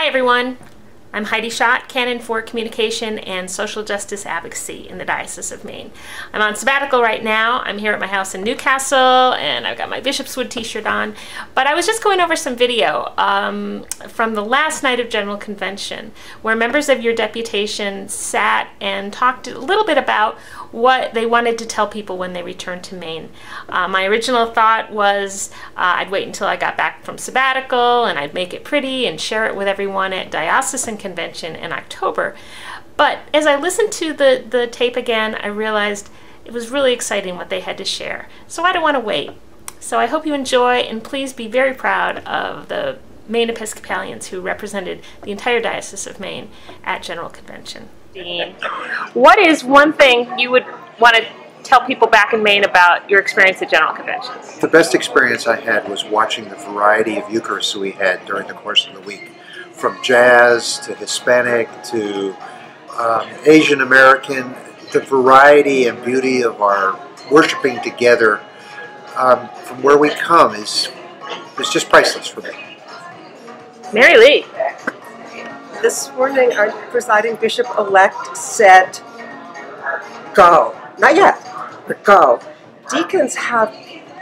Hi everyone, I'm Heidi Schott, Canon for Communication and Social Justice Advocacy in the Diocese of Maine. I'm on sabbatical right now. I'm here at my house in Newcastle and I've got my Bishop's Wood t-shirt on. But I was just going over some video from the last night of General Convention where members of your deputation sat and talked a little bit about what they wanted to tell people when they returned to Maine. My original thought was I'd wait until I got back from sabbatical and I'd make it pretty and share it with everyone at Diocesan Convention in October. But as I listened to the tape again, I realized it was really exciting what they had to share. So I don't want to wait. So I hope you enjoy, and please be very proud of the Maine Episcopalians who represented the entire Diocese of Maine at General Convention. Dean, what is one thing you would want to tell people back in Maine about your experience at General Convention? The best experience I had was watching the variety of Eucharists we had during the course of the week. From jazz to Hispanic to Asian American, the variety and beauty of our worshiping together from where we come is just priceless for me. Mary Lee. This morning, our presiding bishop-elect said, go. Not yet, but go. Deacons have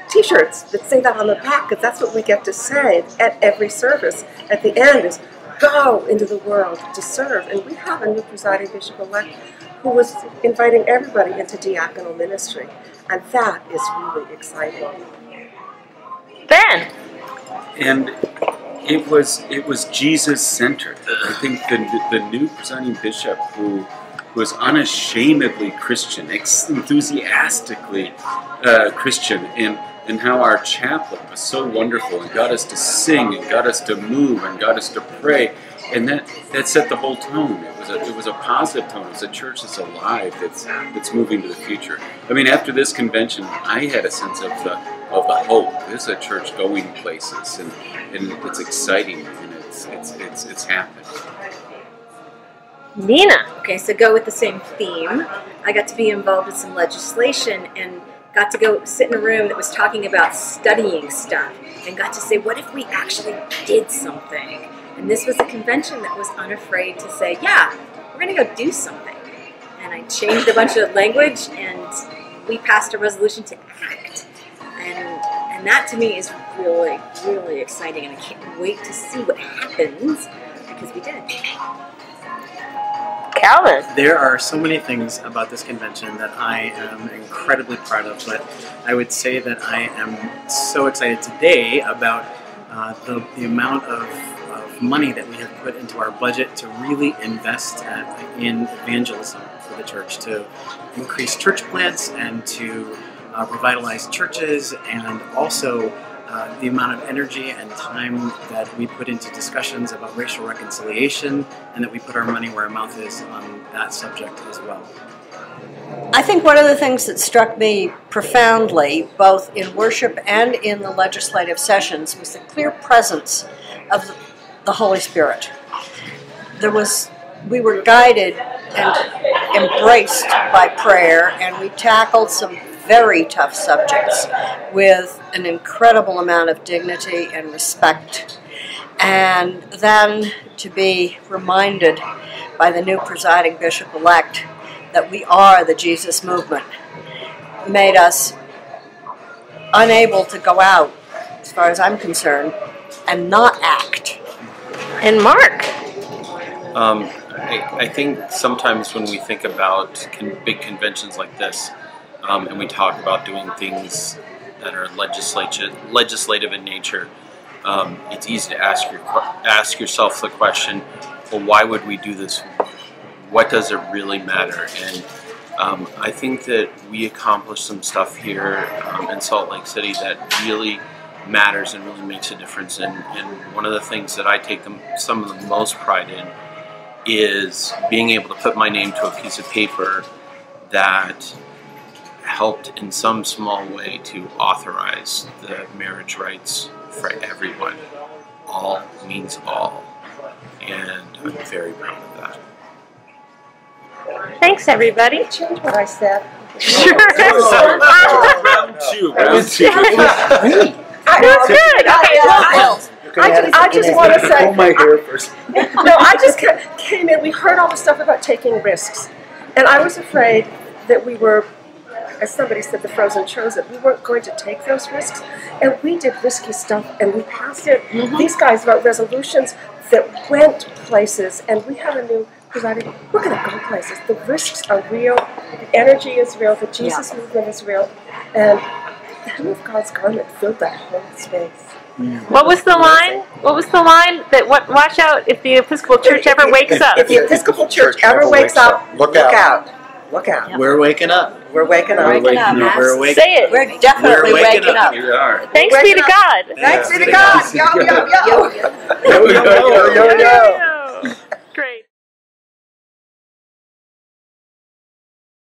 t-shirts that say that on the back, because that's what we get to say at every service. At the end is, go into the world to serve. And we have a new presiding bishop-elect who was inviting everybody into diaconal ministry. And that is really exciting. Ben. And it was Jesus-centered. I think the new presiding bishop who was unashamedly Christian, enthusiastically Christian, and how our chaplain was so wonderful and got us to sing and got us to move and got us to pray, and that set the whole tone. It was a positive tone. It's a church that's alive, that's moving to the future. I mean, after this convention, I had a sense of the hope. This is a church going places, and it's exciting, and it's happening. Nina. Okay, so go with the same theme. I got to be involved in some legislation and got to go sit in a room that was talking about studying stuff and got to say, what if we actually did something? And this was a convention that was unafraid to say, yeah, we're going to go do something. And I changed a bunch of language and we passed a resolution to act. And that to me is really, really exciting, and I can't wait to see what happens because we did. Calvin. There are so many things about this convention that I am incredibly proud of, but I would say that I am so excited today about the amount of money that we have put into our budget to really invest in evangelism for the church, to increase church plants and to revitalize churches, and also the amount of energy and time that we put into discussions about racial reconciliation, and that we put our money where our mouth is on that subject as well. I think one of the things that struck me profoundly, both in worship and in the legislative sessions, was the clear presence of the Holy Spirit. We were guided and embraced by prayer, and we tackled some very tough subjects with an incredible amount of dignity and respect. And then to be reminded by the new presiding bishop-elect that we are the Jesus movement made us unable to go out, as far as I'm concerned, and not act. And Mark. I think sometimes when we think about big conventions like this, and we talk about doing things that are legislative in nature, it's easy to ask yourself the question, well, why would we do this? What does it really matter? And I think that we accomplished some stuff here in Salt Lake City that really matters and really makes a difference. And one of the things that I take some of the most pride in is being able to put my name to a piece of paper that helped in some small way to authorize the marriage rights for everyone. All means all, and I'm very proud of that. Thanks, everybody. Change what I said. Sure. Round two. That was good. Okay, well, I just want to say, Pull my hair first. no, I just came in. We heard all the stuff about taking risks, and I was afraid that we were, as somebody said, the frozen chosen. We weren't going to take those risks, and we did risky stuff, and we passed it. These guys wrote resolutions that went places, and we had a new presiding. We're going to go places. The risks are real. The energy is real. The Jesus movement is real, and the hem of God's garment filled that whole space. What was the line? What was the line that watch out if the Episcopal Church ever wakes up? If the Episcopal Church ever wakes up, look out. Look out. We're waking up. We're waking up. We're waking Say it. We're definitely waking up. You are. Thanks be to God. Thanks be to God. Yo, yo, yo. Yo, yo, yo, yo, yo.